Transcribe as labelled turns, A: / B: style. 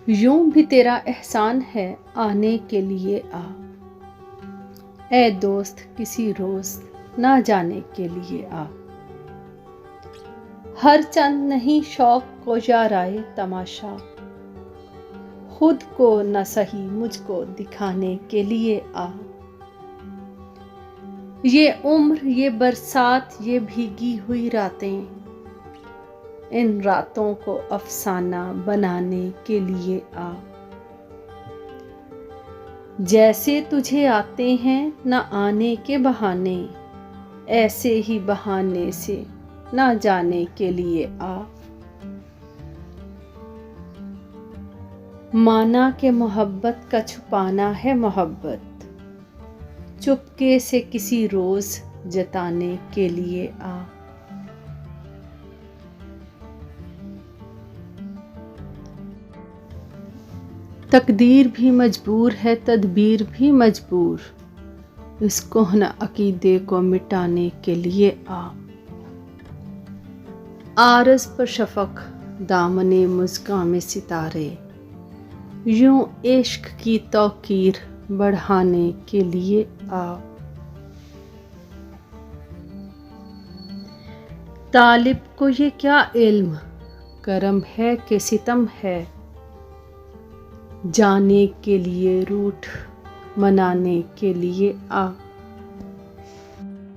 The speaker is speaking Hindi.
A: यूं भी तेरा एहसान है आने के लिए आ, ए दोस्त किसी रोज ना जाने के लिए आ। हर चंद नहीं शौक को याराए तमाशा, खुद को न सही मुझको दिखाने के लिए आ। ये उम्र ये बरसात ये भीगी हुई रातें, इन रातों को अफसाना बनाने के लिए आ। जैसे तुझे आते हैं न आने के बहाने, ऐसे ही बहाने से ना जाने के लिए आ। माना के मोहब्बत का छुपाना है मोहब्बत, चुपके से किसी रोज जताने के लिए आ। तकदीर भी मजबूर है तदबीर भी मजबूर, इस कोहना अकीदे को मिटाने के लिए आ। आरज़ पर शफक दामने मुस्कान में सितारे, यूं इश्क की तौकीर बढ़ाने के लिए आ। तालिब को ये क्या इल्म करम है कि सितम है, जाने के लिए रूठ मनाने के लिए आ।